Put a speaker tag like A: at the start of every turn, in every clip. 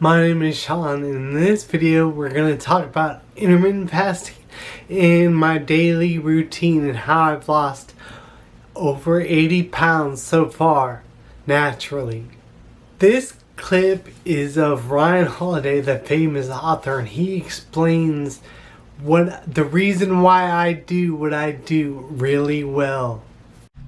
A: My name is Sean, and in this video we're going to talk about intermittent fasting and my daily routine and how I've lost over 80 pounds so far, naturally. This clip is of Ryan Holiday, the famous author, and he explains the reason why I do what I do really well.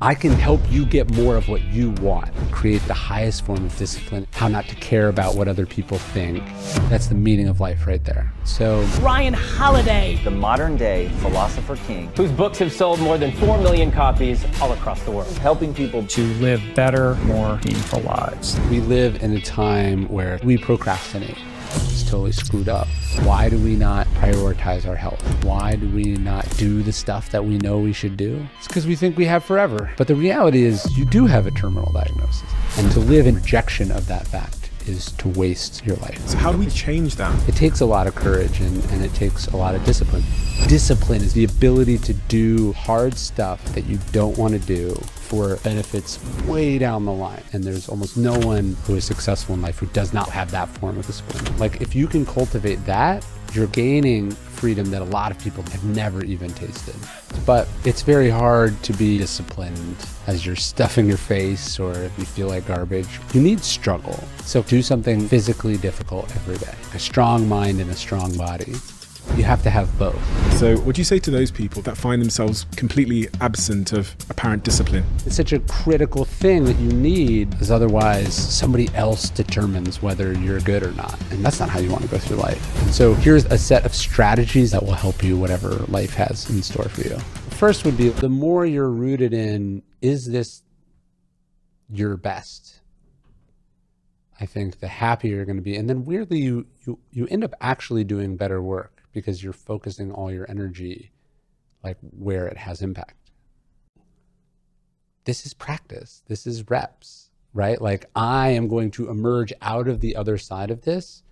B: I can help you get more of what you want, create the highest form of discipline, how not to care about what other people think. That's the meaning of life right there. So
C: Ryan Holiday,
D: the modern day philosopher king,
C: whose books have sold more than 4 million copies all across the world.
D: helping people
E: to live better, more meaningful lives.
B: we live in a time where we procrastinate. It's totally screwed up. Why do we not prioritize our health? Why do we not do the stuff that we know we should do? It's because we think we have forever. But the reality is you do have a terminal diagnosis. And to live in rejection of that fact is to waste your life.
E: So how do we change that?
B: It takes a lot of courage and it takes a lot of discipline. Discipline is the ability to do hard stuff that you don't want to do for benefits way down the line. And there's almost no one who is successful in life who does not have that form of discipline. Like if you can cultivate that, you're gaining freedom that a lot of people have never even tasted. But it's very hard to be disciplined as you're stuffing your face or if you feel like garbage. You need struggle. So do something physically difficult every day. A strong mind and a strong body. You have to have both.
E: So what do you say to those people that find themselves completely absent of apparent discipline?
B: It's such a critical thing that you need, because otherwise somebody else determines whether you're good or not. And that's not how you want to go through life. And so here's a set of strategies that will help you whatever life has in store for you. First would be the more you're rooted in, is this your best? I think the happier you're going to be. And then weirdly, you end up actually doing better work because you're focusing all your energy like where it has impact. This is practice. This is reps, right? Like I am going to emerge out of the other side of this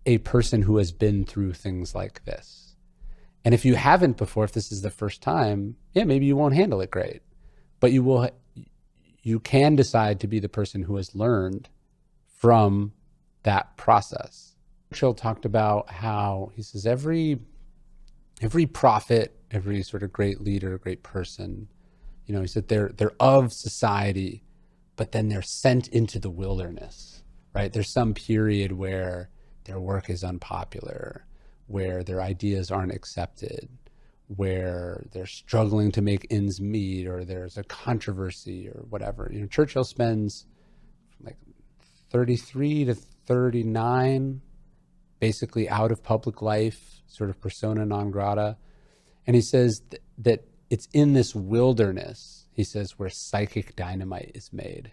B: a person who has been through things like this. And if you haven't before, if this is the first time, yeah, maybe you won't handle it great, but you can decide to be the person who has learned from that process. Churchill talked about how he says every prophet, every sort of great leader, great person, he said they're of society, but then they're sent into the wilderness, right? There's some period where their work is unpopular, where their ideas aren't accepted, where they're struggling to make ends meet, or there's a controversy or whatever. Churchill spends like 33 to 39 basically out of public life, sort of persona non grata. And he says that it's in this wilderness, he says, where psychic dynamite is made.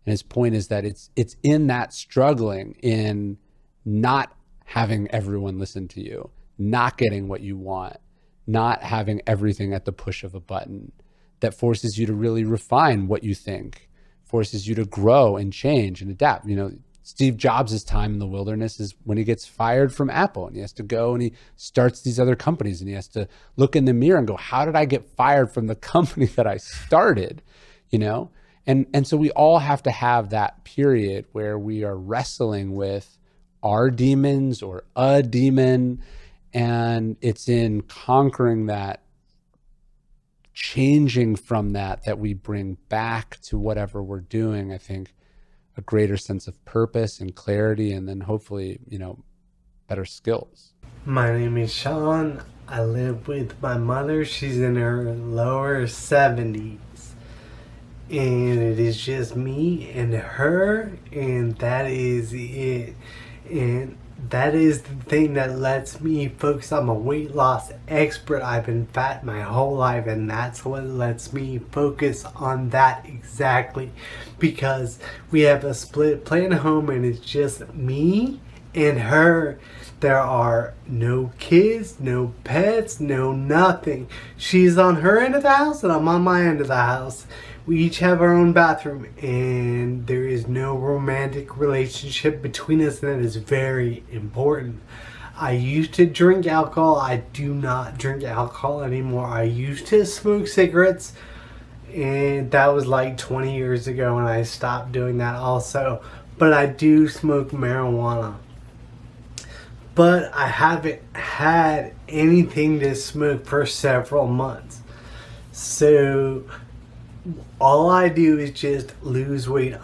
B: And his point is that it's in that struggling, in not having everyone listen to you, not getting what you want, not having everything at the push of a button, that forces you to really refine what you think, forces you to grow and change and adapt. Steve Jobs' time in the wilderness is when he gets fired from Apple and he has to go and he starts these other companies and he has to look in the mirror and go, how did I get fired from the company that I started? And so we all have to have that period where we are wrestling with our demons or a demon, and it's in conquering that, changing from that we bring back to whatever we're doing, I think, a greater sense of purpose and clarity, and then hopefully, better skills.
A: My name is Sean. I live with my mother. She's in her lower 70s. And it is just me and her, and that is it. And that is the thing that lets me focus. I'm a weight loss expert. I've been fat my whole life, and that's what lets me focus on that exactly, because we have a split plan at home and it's just me and her. There are no kids, no pets, no nothing. She's on her end of the house and I'm on my end of the house. We each have our own bathroom, and there is no romantic relationship between us, and that is very important. I used to drink alcohol. I do not drink alcohol anymore. I used to smoke cigarettes, and that was like 20 years ago, and I stopped doing that also. But I do smoke marijuana. but I haven't had anything to smoke for several months. So all I do is just lose weight.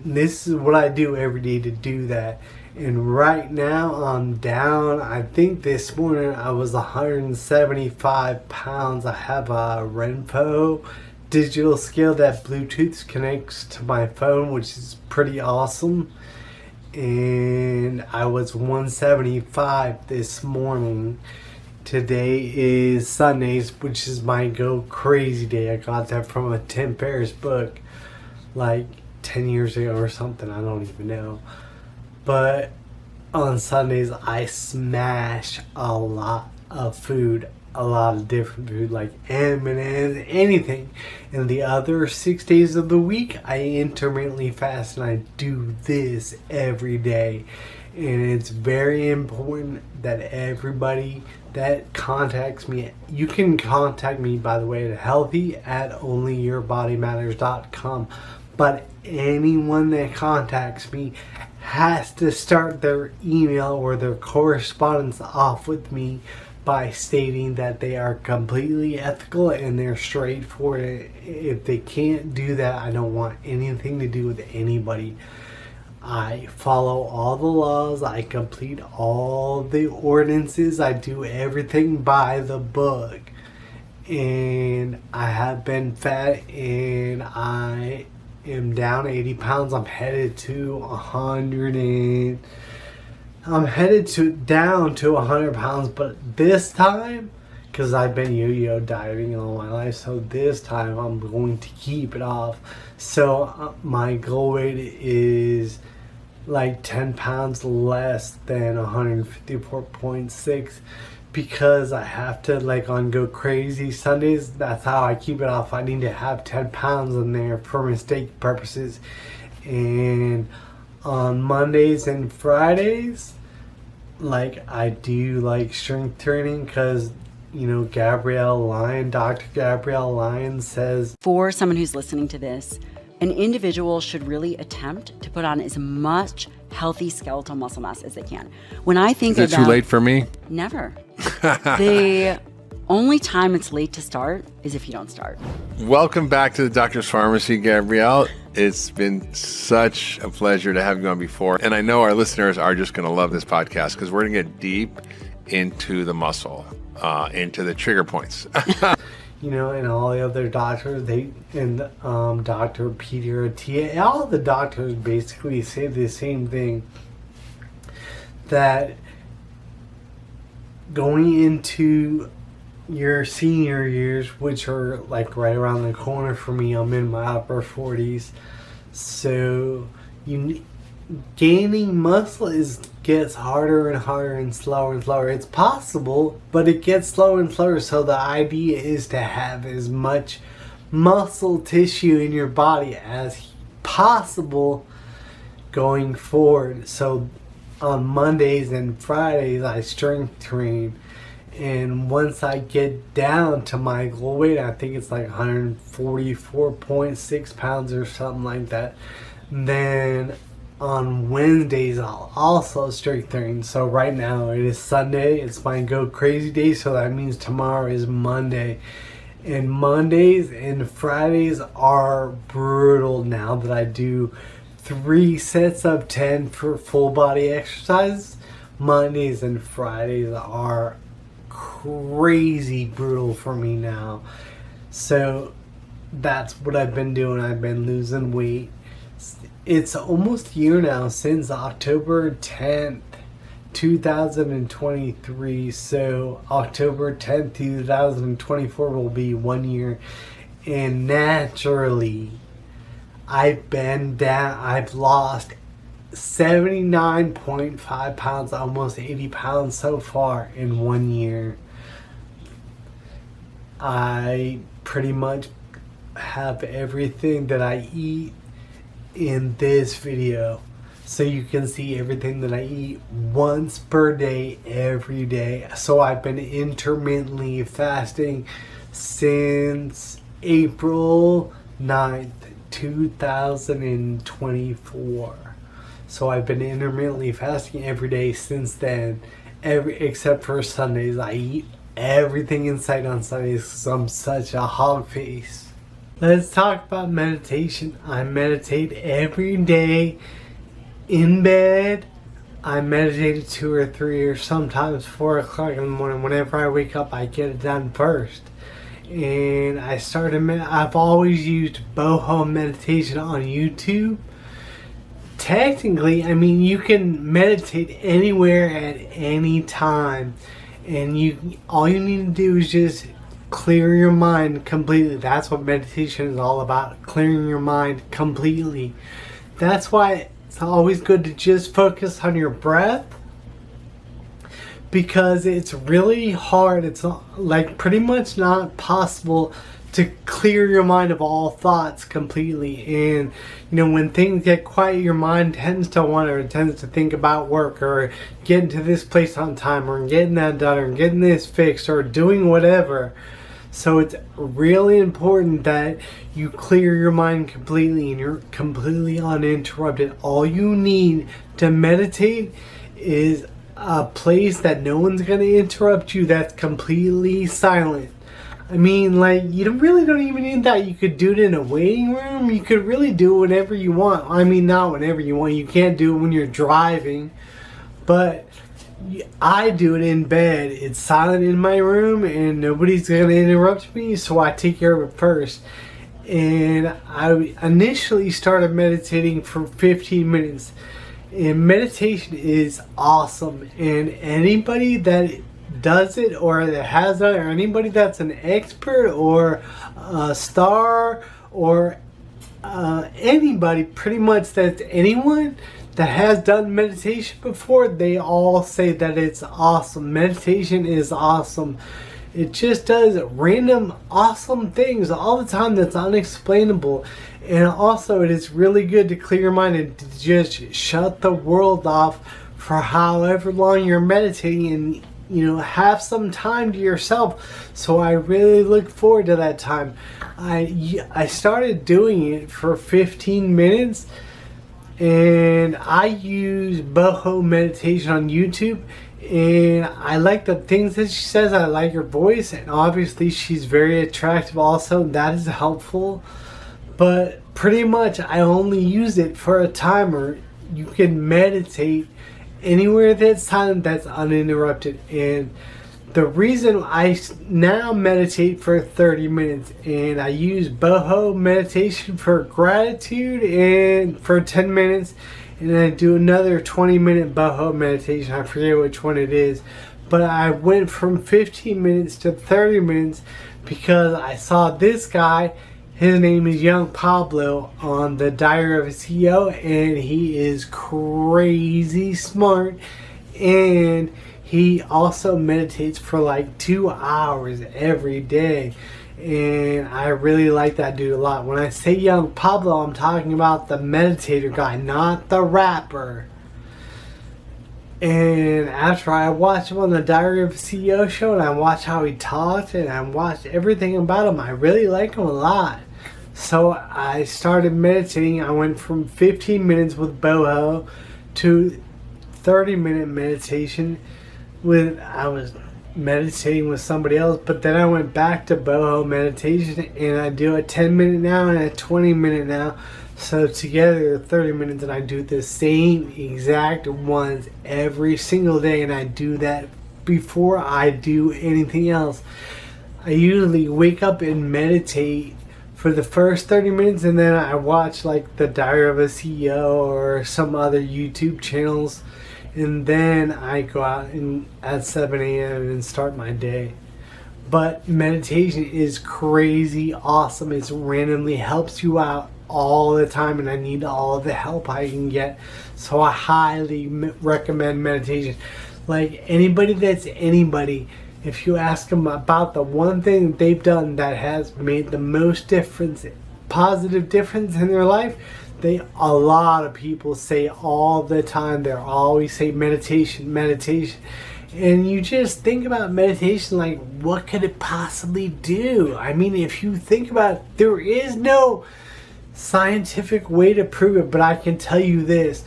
A: This is what I do every day to do that. And right now I'm down. I think this morning I was 175 pounds. I have a Renpho digital scale that Bluetooth connects to my phone, which is pretty awesome. And I was 175 this morning. Today is Sundays, which is my go crazy day. I got that from a Tim Ferriss book like 10 years ago or something. I don't even know. But on Sundays, I smash a lot of food, a lot of different food like M&M's, anything. And the other 6 days of the week, I intermittently fast, and I do this every day. And it's very important that everybody that contacts me, you can contact me, by the way, at healthy@onlyyourbodymatters.com. But anyone that contacts me has to start their email or their correspondence off with me by stating that they are completely ethical and they're straightforward. If they can't do that, I don't want anything to do with anybody. I follow all the laws. I complete all the ordinances. I do everything by the book. And I have been fat, and I am down 80 pounds. I'm headed to 100 and I'm headed down to 100 pounds, but this time, because I've been yo-yo dieting all my life, so this time I'm going to keep it off. So my goal weight is like 10 pounds less than 154.6, because I have to, like, on Go Crazy Sundays, that's how I keep it off. I need to have 10 pounds in there for mistake purposes. And on Mondays and Fridays, like, I do like strength training, because Dr. Gabrielle Lyon says,
F: for someone who's listening to this, an individual should really attempt to put on as much healthy skeletal muscle mass as they can. When I think
G: Is it too late for me?
F: Never. The only time it's late to start is if you don't start.
G: Welcome back to the Doctor's Pharmacy, Gabrielle. It's been such a pleasure to have you on before. And I know our listeners are just going to love this podcast, because we're going to get deep into the muscle, into the trigger points.
A: And all the other doctors, Dr. Peter Attia, all the doctors basically say the same thing, that going into your senior years, which are like right around the corner for me, I'm in my upper 40s, so gaining muscle gets harder and harder and slower and slower. It's possible, but it gets slower and slower. So the idea is to have as much muscle tissue in your body as possible going forward. So on Mondays and Fridays, I strength train. And once I get down to my goal weight, I think it's like 144.6 pounds or something like that, then on Wednesdays I'll also strength train. So right now it is Sunday, it's my Go Crazy day, so that means tomorrow is Monday. And Mondays and Fridays are brutal now that I do 3 sets of 10 for full body exercises. Mondays and Fridays are crazy brutal for me now. So that's what I've been doing. I've been losing weight. It's almost a year now since October 10th, 2023. So October 10th, 2024 will be 1 year. And naturally, I've been down. I've lost 79.5 pounds, almost 80 pounds so far in 1 year. I pretty much have everything that I eat in this video, so you can see everything that I eat once per day, every day. So I've been intermittently fasting since April 9th, 2024. So I've been intermittently fasting every day since then, except for Sundays. I eat everything in sight on Sundays because I'm such a hog face. Let's talk about meditation. I meditate every day in bed. I meditate at 2 or 3 or sometimes 4 o'clock in the morning. Whenever I wake up, I get it done first. And I've always used boho meditation on YouTube. Technically, I mean, you can meditate anywhere at any time, and all you need to do is just clear your mind completely. That's what meditation is all about, clearing your mind completely. That's why it's always good to just focus on your breath, because it's really hard. It's like pretty much not possible to clear your mind of all thoughts completely. And when things get quiet, your mind tends to think about work, or getting to this place on time, or getting that done, or getting this fixed, or doing whatever. So it's really important that you clear your mind completely and you're completely uninterrupted. All you need to meditate is a place that no one's going to interrupt you, that's completely silent. I mean, like, you really don't even need that. You could do it in a waiting room. You could really do it whenever you want. I mean, not whenever you want. You can't do it when you're driving. But I do it in bed. It's silent in my room and nobody's going to interrupt me, so I take care of it first. And I initially started meditating for 15 minutes. And meditation is awesome. And anybody that does it, or that has done it, or anybody that's an expert or a star, or anybody, pretty much, that's anyone that has done meditation before, they all say that it's awesome. Meditation is awesome. It just does random awesome things all the time that's unexplainable. And also, it is really good to clear your mind and to just shut the world off for however long you're meditating, and have some time to yourself. So I really look forward to that time. I started doing it for 15 minutes, and I use boho meditation on YouTube, and I like the things that she says. I like her voice, and obviously she's very attractive also. That is helpful. But pretty much I only use it for a timer. You can meditate anywhere that's silent, that's uninterrupted. And the reason I now meditate for 30 minutes, and I use boho meditation for gratitude and for 10 minutes, and I do another 20-minute boho meditation. I forget which one it is, but I went from 15 minutes to 30 minutes because I saw this guy. His name is Young Pablo on the Diary of a CEO, and he is crazy smart, and he also meditates for like 2 hours every day, and I really like that dude a lot. When I say Young Pablo, I'm talking about the meditator guy, not the rapper. And after I watched him on the Diary of a CEO show, and I watched how he talked, and I watched everything about him, I really like him a lot. So I started meditating. I went from 15 minutes with boho to 30-minute meditation. I was meditating with somebody else, but then I went back to boho meditation, and I do a 10-minute now and a 20-minute now. So together 30 minutes, and I do the same exact ones every single day, and I do that before I do anything else. I usually wake up and meditate for the first 30 minutes, and then I watch like the Diary of a CEO or some other YouTube channels, and then I go out at 7 a.m. and start my day. But meditation is crazy awesome. It randomly helps you out all the time, and I need all the help I can get. So I highly recommend meditation. Like anybody that's anybody, if you ask them about the one thing that they've done that has made the most difference, positive difference in their life, a lot of people say all the time, they always say meditation, meditation. And you just think about meditation like, what could it possibly do? I mean, if you think about it, there is no scientific way to prove it, but I can tell you this.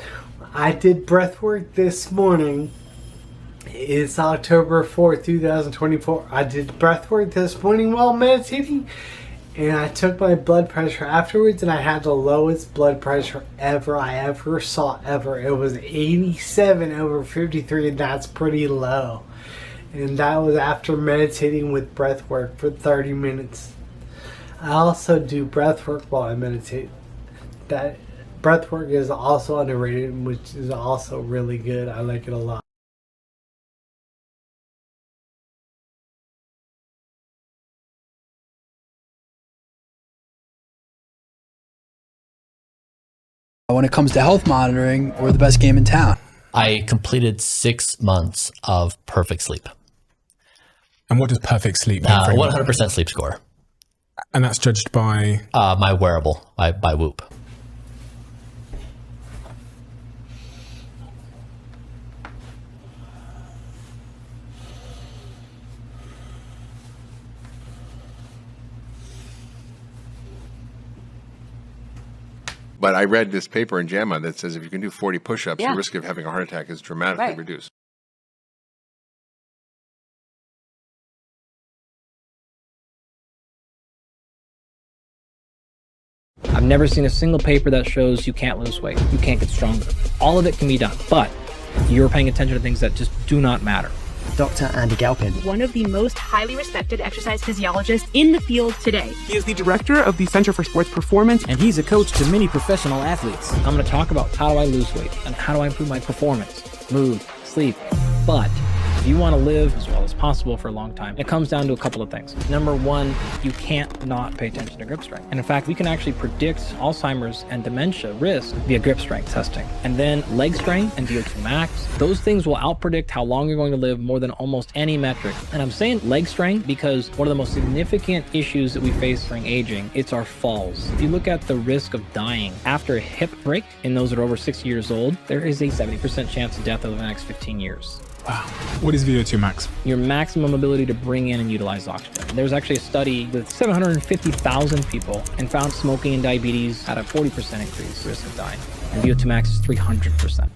A: I did breath work this morning, It's October 4th, 2024. I did breathwork this morning while meditating, and I took my blood pressure afterwards, and I had the lowest blood pressure I ever saw ever. It was 87/53, and that's pretty low. And that was after meditating with breathwork for 30 minutes. I also do breathwork while I meditate. That breathwork is also underrated, which is also really good. I like it a lot.
H: When it comes to health monitoring, we're the best game in town.
I: I completed 6 months of perfect sleep.
E: And what does perfect sleep mean?
I: 100% sleep score.
E: And that's judged by?
I: My wearable, by Whoop.
G: But I read this paper in JAMA that says if you can do 40 push-ups,
F: Yeah.
G: the risk of having a heart attack is dramatically
F: Right.
G: reduced.
J: I've never seen a single paper that shows you can't lose weight, you can't get stronger. All of it can be done, but you're paying attention to things that just do not matter.
K: Dr. Andy Galpin,
L: one of the most highly respected exercise physiologists in the field today.
M: He is the director of the Center for Sports Performance,
N: and he's a coach to many professional athletes.
J: I'm going to talk about how do I lose weight and how do I improve my performance, mood, sleep. But if you want to live as well as possible for a long time, it comes down to a couple of things. Number one, you can't not pay attention to grip strength. And in fact, we can actually predict Alzheimer's and dementia risk via grip strength testing. And then leg strength and VO2 max, those things will outpredict how long you're going to live more than almost any metric. And I'm saying leg strength because one of the most significant issues that we face during aging, it's our falls. If you look at the risk of dying after a hip break in those that are over 60 years old, there is a 70% chance of death over the next 15 years.
E: Wow. What is VO2 max?
J: Your maximum ability to bring in and utilize oxygen. There's actually a study with 750,000 people and found smoking and diabetes had a 40% increase risk of dying. And VO2 max is 300%.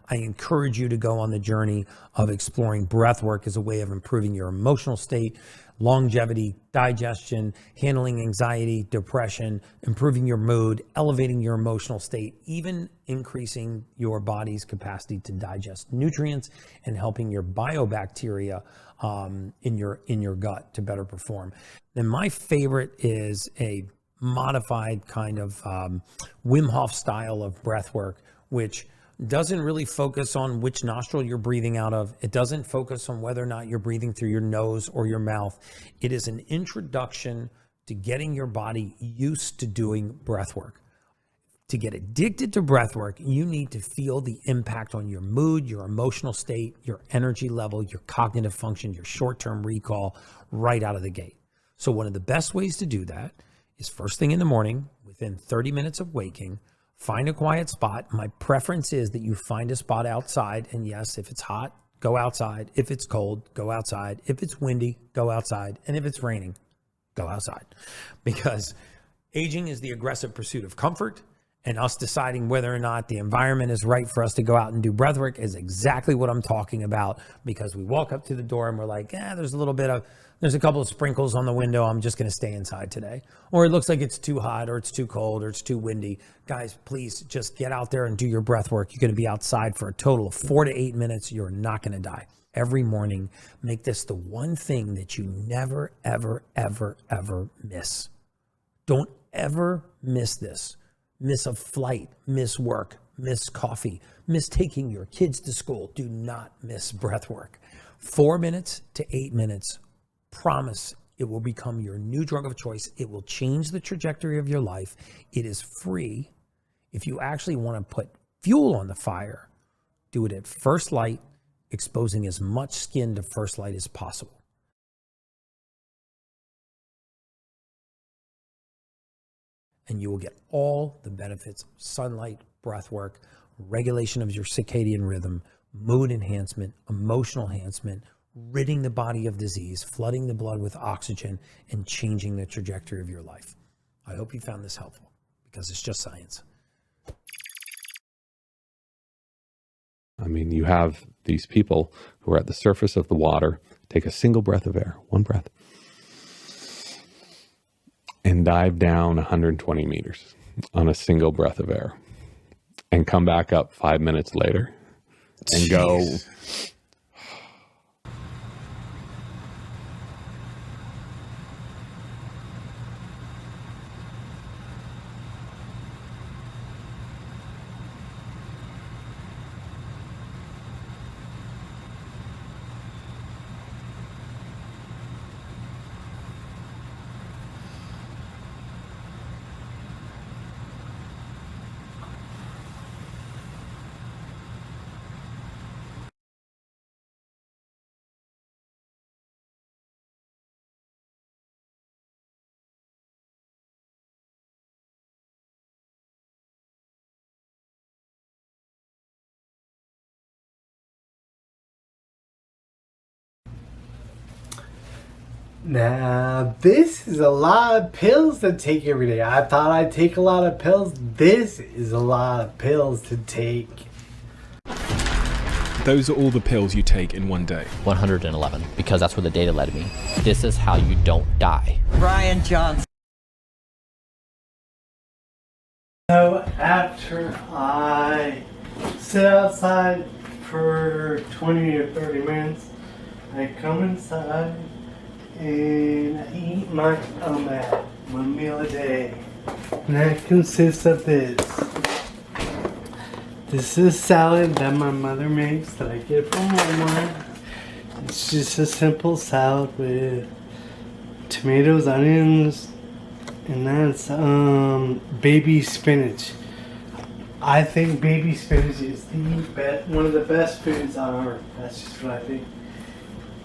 O: I encourage you to go on the journey of exploring breath work as a way of improving your emotional state, longevity, digestion, handling anxiety, depression, improving your mood, elevating your emotional state, even increasing your body's capacity to digest nutrients and helping your biobacteria in your gut to better perform. Then my favorite is a modified kind of Wim Hof style of breath work, which doesn't really focus on which nostril you're breathing out of. It doesn't focus on whether or not you're breathing through your nose or your mouth. It is an introduction to getting your body used to doing breath work. To get addicted to breath work, you need to feel the impact on your mood, your emotional state, your energy level, your cognitive function, your short-term recall right out of the gate. So one of the best ways to do that is first thing in the morning, within 30 minutes of waking, find a quiet spot. My preference is that you find a spot outside. And yes, if it's hot, go outside. If it's cold, go outside. If it's windy, go outside. And if it's raining, go outside. Because aging is the aggressive pursuit of comfort, and us deciding whether or not the environment is right for us to go out and do breath work is exactly what I'm talking about. Because we walk up to the door and we're like, there's a couple of sprinkles on the window. I'm just going to stay inside today. Or it looks like it's too hot or it's too cold or it's too windy. Guys, please just get out there and do your breath work. You're going to be outside for a total of 4 to 8 minutes. You're not going to die. Every morning, make this the one thing that you never, ever, ever, ever miss. Don't ever miss this. Miss a flight, miss work, miss coffee, miss taking your kids to school. Do not miss breath work. 4 minutes to 8 minutes. Promise it will become your new drug of choice. It will change the trajectory of your life. It is free. If you actually want to put fuel on the fire, do it at first light, exposing as much skin to first light as possible. And you will get all the benefits of sunlight, breath work, regulation of your circadian rhythm, mood enhancement, emotional enhancement, ridding the body of disease, flooding the blood with oxygen, and changing the trajectory of your life. I hope you found this helpful, because it's just science.
K: I mean, you have these people who are at the surface of the water, take a single breath of air, one breath, and dive down 120 meters on a single breath of air, and come back up 5 minutes later and go,
A: Now, this is a lot of pills to take every day. I thought I'd take a lot of pills. This is a lot of pills to take.
E: Those are all the pills you take in one day.
I: 111, because that's where the data led me. This is how you don't die.
D: Brian Johnson.
A: So after I sit outside for 20 or 30 minutes, I come inside and I eat my omelet, one meal a day. And that consists of this. This is a salad that my mother makes that I get from Walmart. It's just a simple salad with tomatoes, onions, and that's baby spinach. I think baby spinach is one of the best foods on earth. That's just what I think.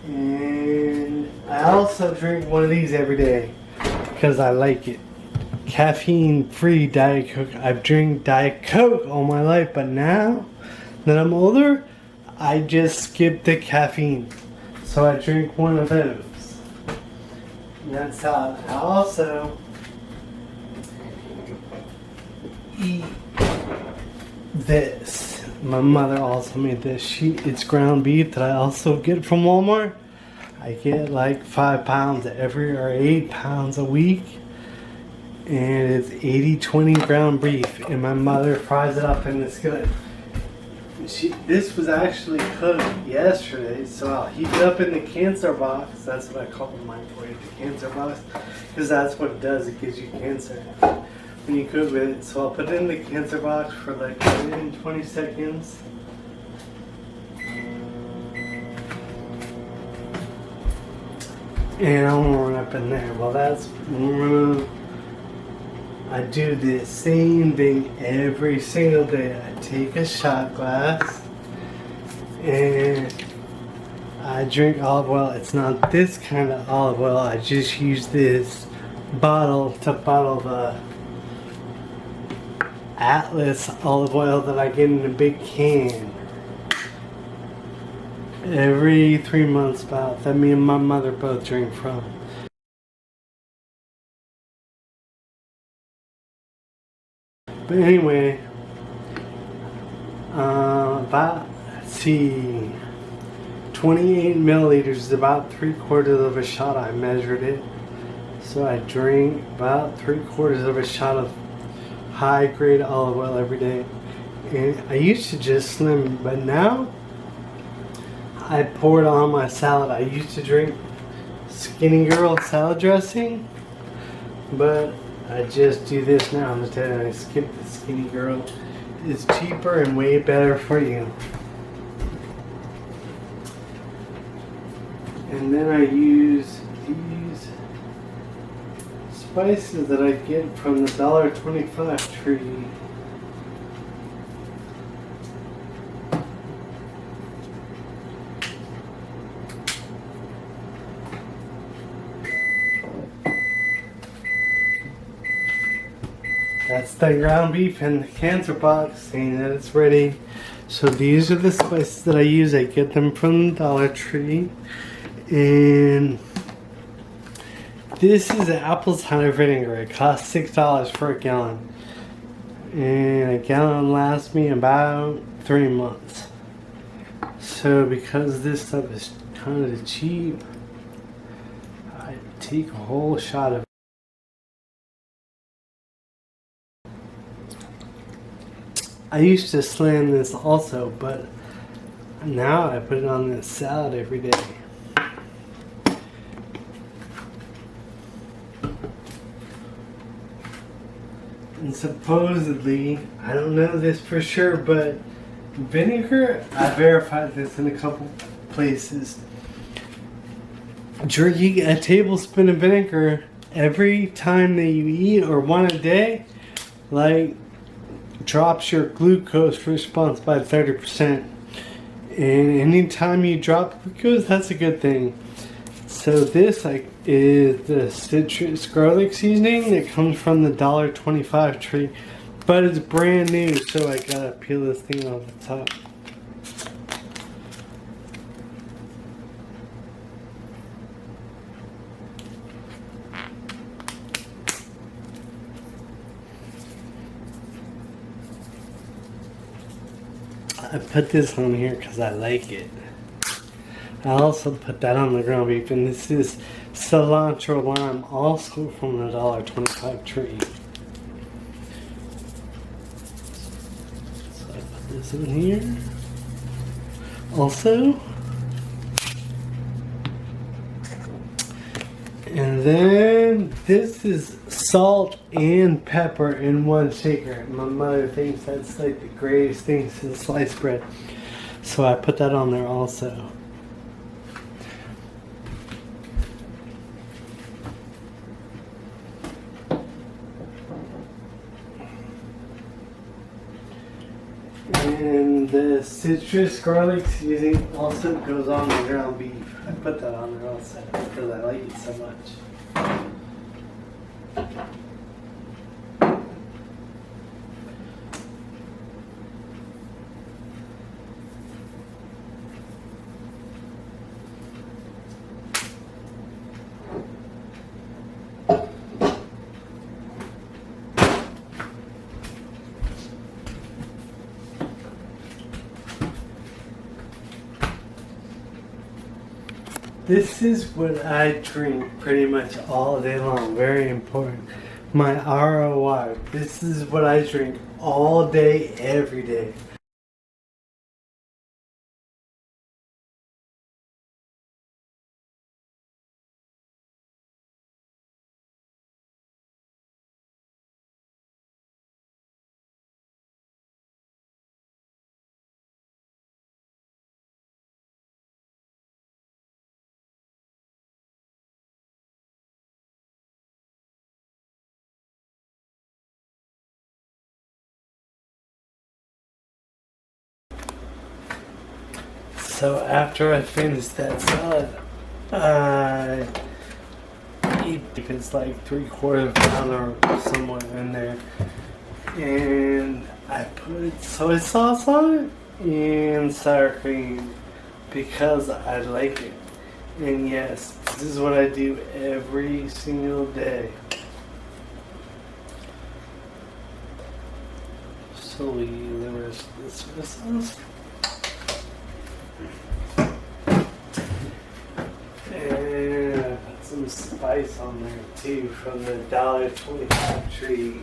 A: And I also drink one of these every day because I like it. Caffeine-free Diet Coke. I've drank Diet Coke all my life, but now that I'm older, I just skip the caffeine. So I drink one of those. And that's how I also eat this. My mother also made this. It's ground beef that I also get from Walmart. I get like 5 pounds or 8 pounds a week. And it's 80-20 ground beef. And my mother fries it up and it's good. This was actually cooked yesterday, so I'll heat it up in the cancer box. That's what I call the microwave, the cancer box. Because that's what it does, it gives you cancer when you cook with it. So I'll put it in the cancer box for like 20 seconds. And I'll warm it up in there. Well, that's warm up. I do the same thing every single day. I take a shot glass and I drink olive oil. It's not this kind of olive oil. I just use this bottle to bottle the Atlas olive oil that I get in a big can. Every 3 months about that me and my mother both drink from. But anyway, let's see, 28 milliliters is about 3/4 of a shot. I measured it. So I drink about 3/4 of a shot of high grade olive oil every day. And I used to just slim, but now I pour it on my salad. I used to drink Skinny Girl salad dressing, but I just do this now instead. I skip the Skinny Girl is cheaper and way better for you. And then I use these spices that I get from the $1.25 tree. That's the ground beef in the cancer box saying that it's ready. So these are the spices that I use. I get them from the Dollar Tree. And this is apple cider vinegar. It costs $6 for a gallon. And a gallon lasts me about 3 months. So because this stuff is kind of cheap, I take a whole shot of it. I used to slam this also, but now I put it on this salad every day. And supposedly, I don't know this for sure, but vinegar, I verified this in a couple places. Drinking a tablespoon of vinegar every time that you eat or one a day, like, drops your glucose response by 30%. And anytime you drop glucose, that's a good thing. So this is the citrus garlic seasoning that comes from the $1.25 tree, but it's brand new, so I gotta peel this thing off the top. I put this on here because I like it. I also put that on the ground beef, and this is cilantro lime, also from the $1.25 tree. So I put this in here. Also, and then this is salt and pepper in one shaker. My mother thinks that's like the greatest thing since sliced bread. So I put that on there also. And the citrus garlic seasoning also goes on the ground beef. I put that on there also because I like it so much. This is what I drink pretty much all day long. Very important. My ROI. This is what I drink all day, every day. So after I finish that salad, I eat, it's like 3/4 pound or somewhere in there, and I put soy sauce on it and sour cream because I like it. And yes, this is what I do every single day. So we use the rest of the soy sauce. And I put some spice on there too from the $1.25 tree.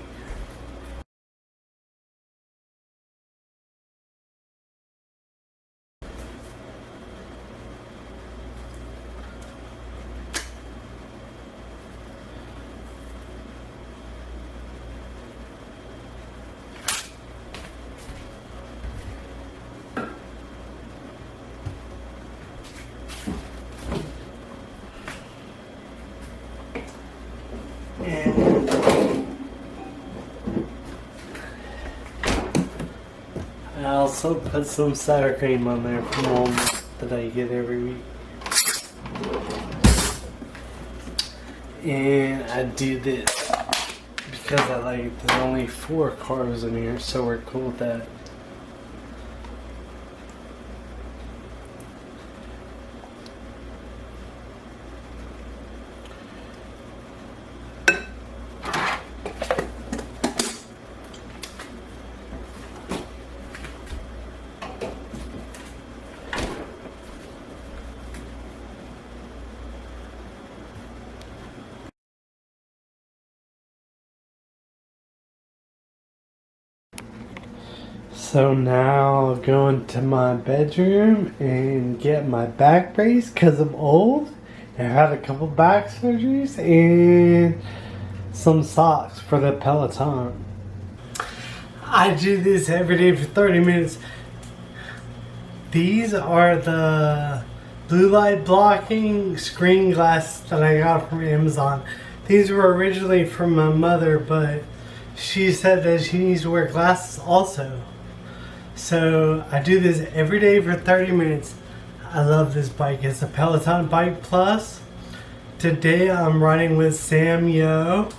A: also put some sour cream on there from home that I get every week. And I do this because I like it. There's only 4 carbs in here, so we're cool with that. So now I'll go into my bedroom and get my back brace because I'm old. I had a couple back surgeries and some socks for the Peloton. I do this every day for 30 minutes. These are the blue light blocking screen glasses that I got from Amazon. These were originally from my mother, but she said that she needs to wear glasses also. So I do this every day for 30 minutes. I love this bike. It's a Peloton Bike Plus. Today I'm riding with Sam Yo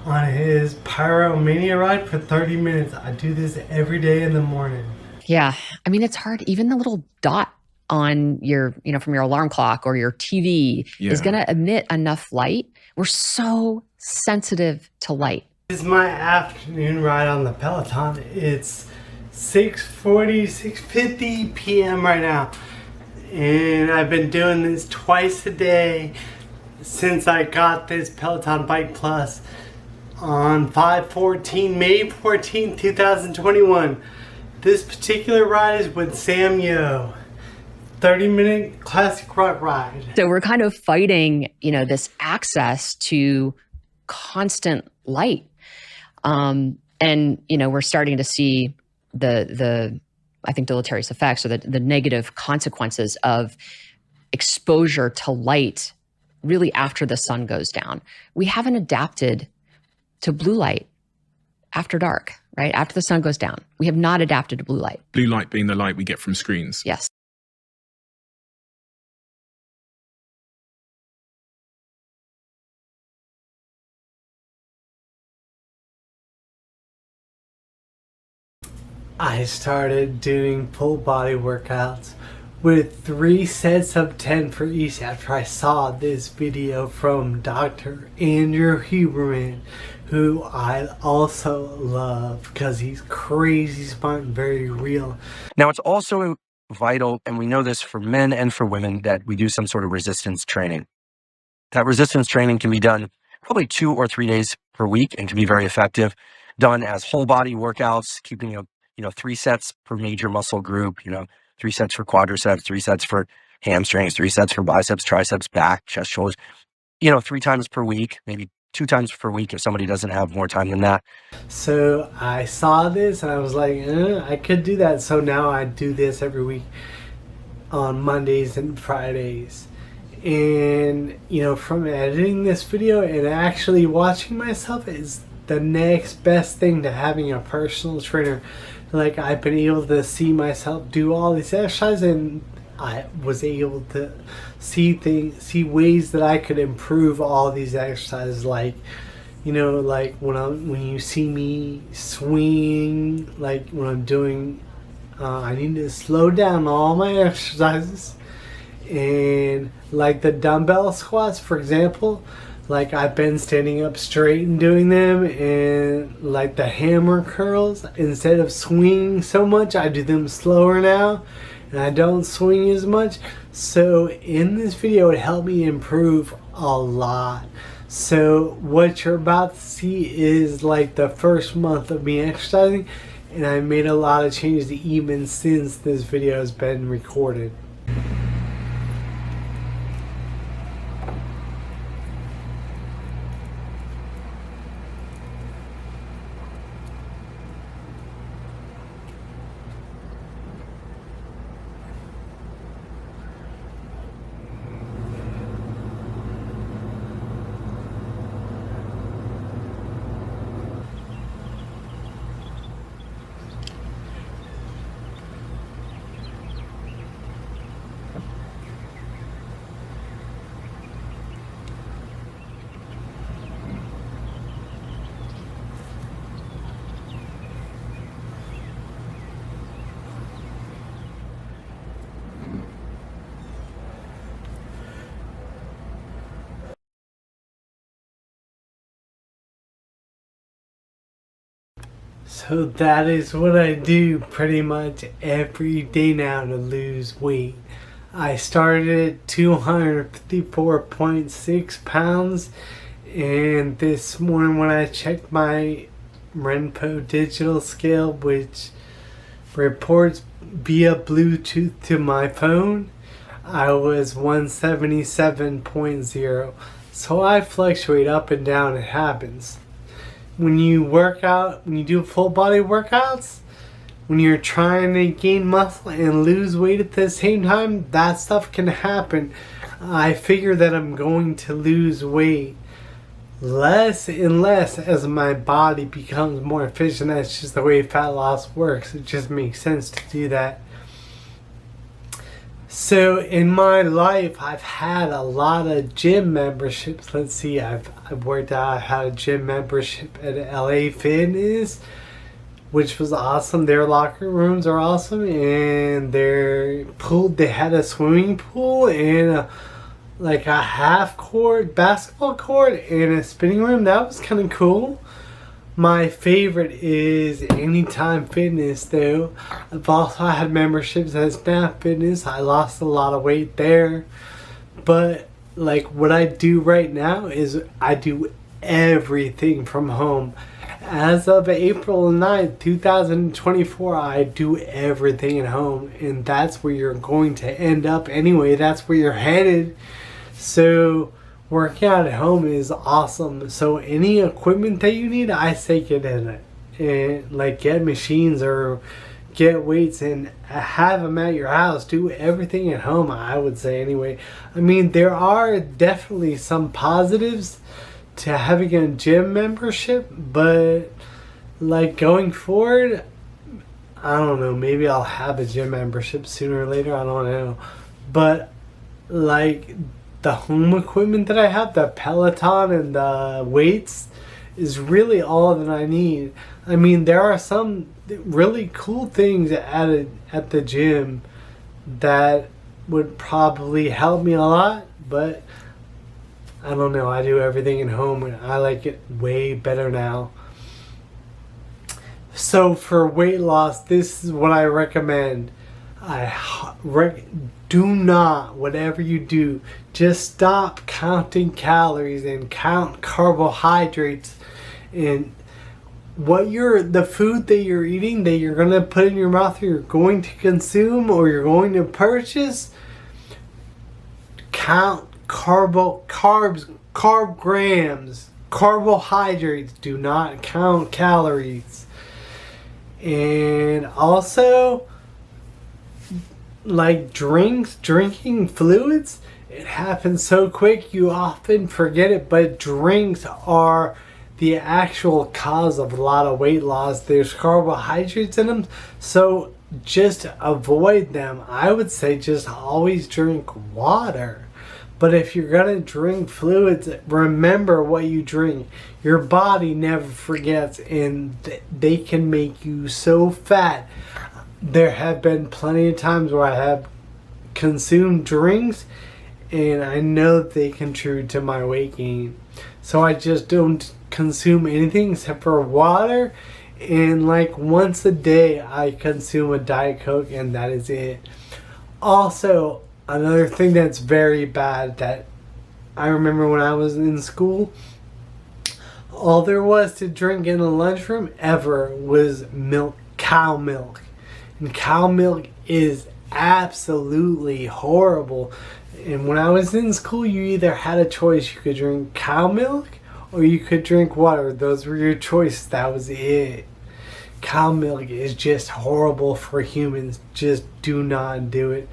A: on his Pyromania ride for 30 minutes. I do this every day in the morning.
P: Yeah. I mean, it's hard. Even the little dot on your, from your alarm clock or your TV is going to emit enough light. We're so sensitive to light.
A: This is my afternoon ride on the Peloton. It's 6:50 p.m. right now. And I've been doing this twice a day since I got this Peloton Bike Plus on May 14, 2021. This particular ride is with Sam Yo. 30-minute classic rock ride.
P: So we're kind of fighting, this access to constant light. And, we're starting to see the I think, deleterious effects or the negative consequences of exposure to light really after the sun goes down. We haven't adapted to blue light after dark, right? After the sun goes down. We have not adapted to blue light.
E: Blue light being the light we get from screens.
P: Yes.
A: I started doing full body workouts with 3 sets of 10 for each after I saw this video from Dr. Andrew Huberman, who I also love because he's crazy smart and very real.
Q: Now, it's also vital, and we know this for men and for women, that we do some sort of resistance training. That resistance training can be done probably 2 or 3 days per week and can be very effective, done as whole body workouts, keeping 3 sets per major muscle group, 3 sets for quadriceps, 3 sets for hamstrings, 3 sets for biceps, triceps, back, chest, shoulders, 3 times per week, maybe 2 times per week if somebody doesn't have more time than that.
A: So I saw this and I was like, I could do that. So now I do this every week on Mondays and Fridays. And, from editing this video and actually watching myself is the next best thing to having a personal trainer. Like, I've been able to see myself do all these exercises, and I was able to see ways that I could improve all these exercises. Like, like when you see me swing, like when I'm doing, I need to slow down all my exercises. And like the dumbbell squats, for example, like I've been standing up straight and doing them, and like the hammer curls, instead of swinging so much, I do them slower now, and I don't swing as much. So in this video, it helped me improve a lot. So what you're about to see is like the first month of me exercising, and I made a lot of changes even since this video has been recorded. So that is what I do pretty much every day now to lose weight. I started at 254.6 pounds, and this morning when I checked my Renpo digital scale, which reports via Bluetooth to my phone, I was 177.0. So I fluctuate up and down, it happens. When you work out, when you do full body workouts, when you're trying to gain muscle and lose weight at the same time, that stuff can happen. I figure that I'm going to lose weight less and less as my body becomes more efficient. That's just the way fat loss works. It just makes sense to do that. So in my life, I've had a lot of gym memberships. Let's see, I've worked out, I had a gym membership at LA Fitness, which was awesome. Their locker rooms are awesome, and their pool, they had a swimming pool and like a half court basketball court and a spinning room. That was kind of cool. My favorite is Anytime Fitness, though. I've also had memberships at Snap Fitness. I lost a lot of weight there. But like what I do right now is I do everything from home. As of April 9th, 2024, I do everything at home. And that's where you're going to end up anyway. That's where you're headed. So working out at home is awesome. So any equipment that you need, I say get in it. And like get machines or get weights and have them at your house. Do everything at home, I would say anyway. I mean, there are definitely some positives to having a gym membership, but like going forward, I don't know, maybe I'll have a gym membership sooner or later, I don't know. But like the home equipment that I have, the Peloton and the weights, is really all that I need. I mean, there are some really cool things at the gym that would probably help me a lot, but I don't know. I do everything at home and I like it way better now. So for weight loss, this is what I recommend. Do not, whatever you do, just stop counting calories and count carbohydrates and the food that you're eating, that you're going to put in your mouth, or you're going to consume, or you're going to purchase. Count carb grams, carbohydrates. Do not count calories. And also, like drinking fluids, it happens so quick you often forget it, but drinks are the actual cause of a lot of weight loss. There's carbohydrates in them, so just avoid them. I would say just always drink water. But if you're gonna drink fluids, remember what you drink. Your body never forgets, and they can make you so fat. There have been plenty of times where I have consumed drinks, and I know they contribute to my weight gain. So I just don't consume anything except for water, and like once a day I consume a Diet Coke, and that is it. Also, another thing that's very bad that I remember when I was in school, all there was to drink in the lunchroom ever was milk, cow milk. And cow milk is absolutely horrible. And when I was in school, you either had a choice. You could drink cow milk or you could drink water. Those were your choices. That was it. Cow milk is just horrible for humans. Just do not do it.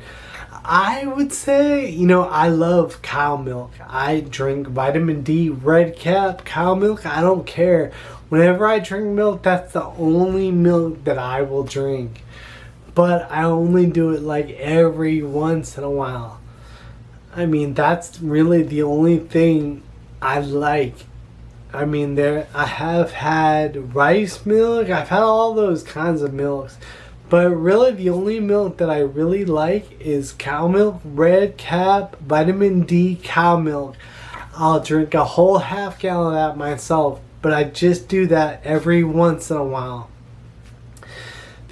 A: I would say, I love cow milk. I drink vitamin D, red cap, cow milk. I don't care. Whenever I drink milk, that's the only milk that I will drink. But I only do it like every once in a while. I mean, that's really the only thing I like. I mean, I have had rice milk. I've had all those kinds of milks. But really, the only milk that I really like is cow milk, red cap, vitamin D, cow milk. I'll drink a whole half gallon of that myself. But I just do that every once in a while.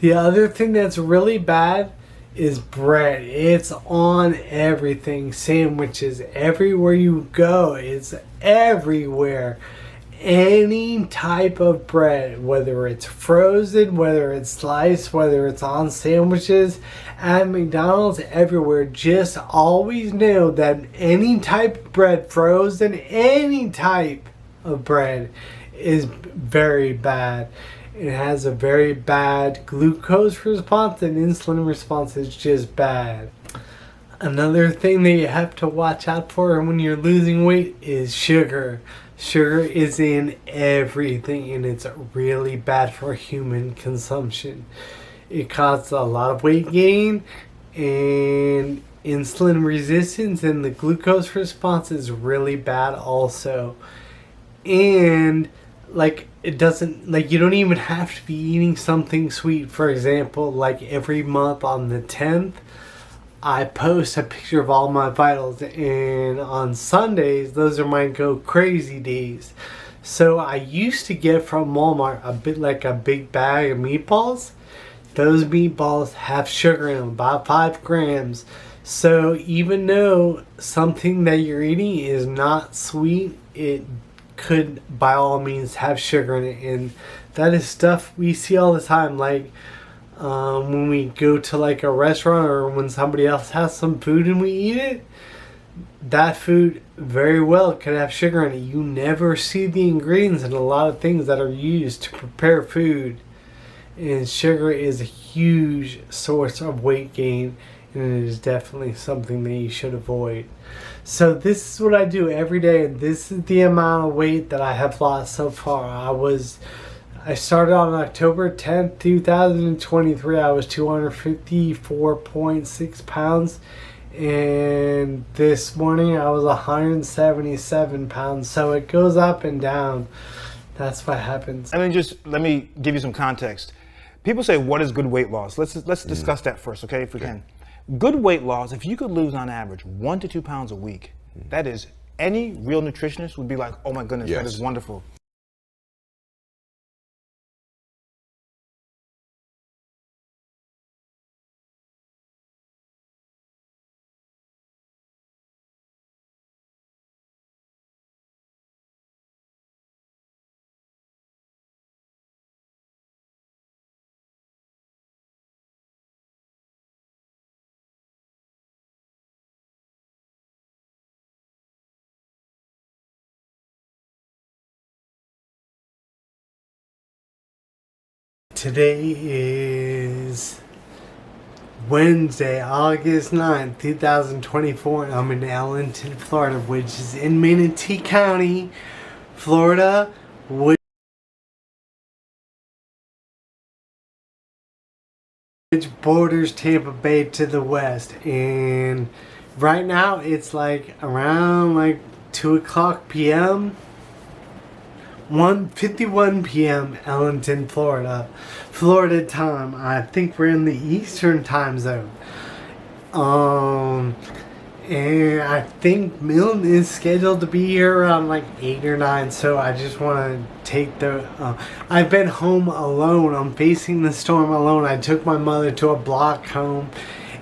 A: The other thing that's really bad is bread. It's on everything. Sandwiches, everywhere you go, it's everywhere. Any type of bread, whether it's frozen, whether it's sliced, whether it's on sandwiches, at McDonald's, everywhere. Just always know that any type of bread, frozen, any type of bread is very bad. It has a very bad glucose response, and insulin response is just bad. Another thing that you have to watch out for when you're losing weight is sugar. Sugar is in everything, and it's really bad for human consumption. It causes a lot of weight gain and insulin resistance, and the glucose response is really bad also. And like, it doesn't, like, you don't even have to be eating something sweet. For example, like every month on the 10th, I post a picture of all my vitals, and on Sundays, those are my go crazy days. So I used to get from Walmart a big bag of meatballs. Those meatballs have sugar in them, about 5 grams. So even though something that you're eating is not sweet, it could by all means have sugar in it, and that is stuff we see all the time. Like when we go to like a restaurant, or when somebody else has some food and we eat it, that food very well could have sugar in it. You never see the ingredients in a lot of things that are used to prepare food, and sugar is a huge source of weight gain, and it is definitely something that you should avoid. So this is what I do every day, and this is the amount of weight that I have lost so far. I started on October 10th, 2023. I was 254.6 pounds. And this morning I was 177 pounds. So it goes up and down. That's what happens.
R: I mean, just let me give you some context. People say, what is good weight loss? Let's discuss that first, okay, if we can. Good weight loss, if you could lose on average 1 to 2 pounds a week, that is, any real nutritionist would be like, oh my goodness, that is wonderful.
A: Today is Wednesday, August 9th, 2024, and I'm in Allenton, Florida, which is in Manatee County, Florida, which borders Tampa Bay to the west. And right now it's like around like 2 o'clock p.m. 1:51 p.m. Allenton, Florida time. I think we're in the Eastern time zone. And I think Milton is scheduled to be here around like 8 or 9. So I just want to take I've been home alone. I'm facing the storm alone. I took my mother to a block home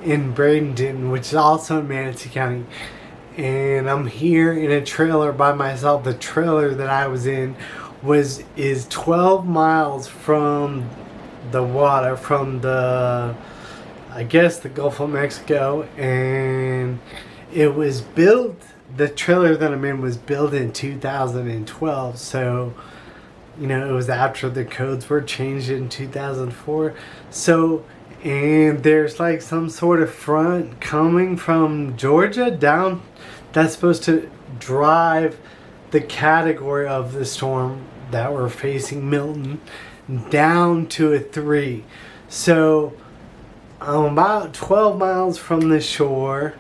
A: in Bradenton, which is also in Manatee County. And I'm here in a trailer by myself. The trailer that I was in is 12 miles from the water, from the Gulf of Mexico, and it was built, the trailer that I'm in was built in 2012, so it was after the codes were changed in 2004. So, and there's like some sort of front coming from Georgia down that's supposed to drive the category of the storm that we're facing, Milton, down to a 3. So I'm about 12 miles from the shore,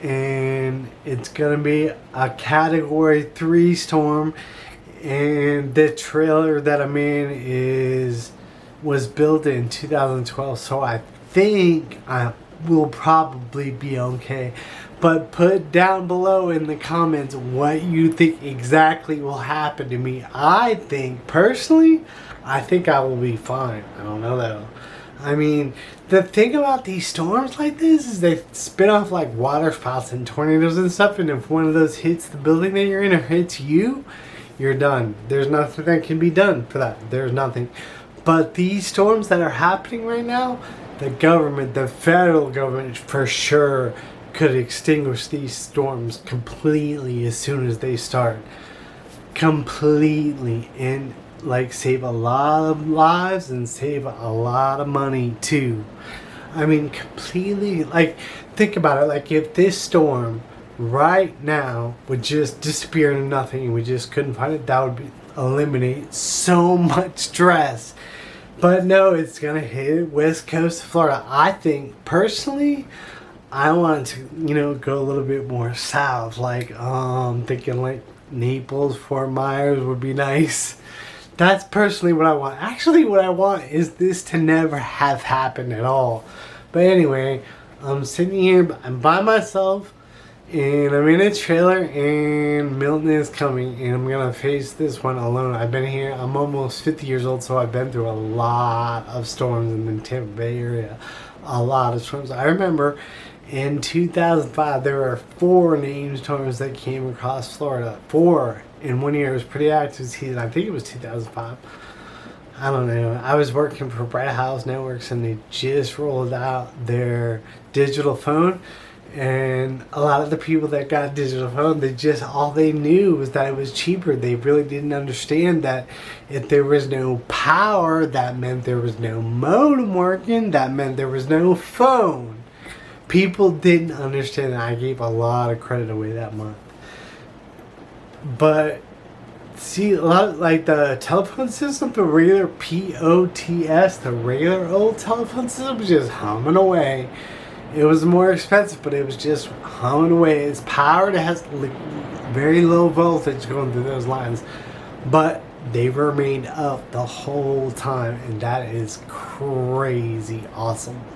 A: and it's gonna be a category 3 storm, and the trailer that I'm in was built in 2012, so I think I will probably be okay. But put down below in the comments what you think exactly will happen to me. Personally, I think I will be fine. I don't know though. I mean, the thing about these storms like this is they spit off like water spouts and tornadoes and stuff, and if one of those hits the building that you're in or hits you, you're done. There's nothing that can be done for that. There's nothing. But these storms that are happening right now, the government, the federal government for sure could extinguish these storms completely as soon as they start. Completely. And like save a lot of lives and save a lot of money too. I mean, completely. Like, think about it. Like, if this storm right now would just disappear into nothing and we just couldn't find it, that would eliminate so much stress. But no, it's gonna hit west coast of Florida. I think personally, I want to, go a little bit more south. Like, thinking like Naples, Fort Myers would be nice. That's personally what I want. Actually, what I want is this to never have happened at all. But anyway, I'm sitting here, I'm by myself, and I'm in a trailer, and Milton is coming, and I'm gonna face this one alone. I've been here, I'm almost 50 years old, so I've been through a lot of storms in the Tampa Bay area. A lot of storms. I remember in 2005, there were 4 named storms that came across Florida. 4 in one year. It was pretty active season. I think it was 2005. I don't know. I was working for Bright House Networks, and they just rolled out their digital phone. And a lot of the people that got digital phone, all they knew was that it was cheaper. They really didn't understand that if there was no power, that meant there was no modem working. That meant there was no phone. People didn't understand that. I gave a lot of credit away that month. But see, a lot of, like, the telephone system, the regular POTS, the regular old telephone system was just humming away. It was more expensive, but it was just humming away. It's powered. It has very low voltage going through those lines, but they remained up the whole time, and that is crazy awesome.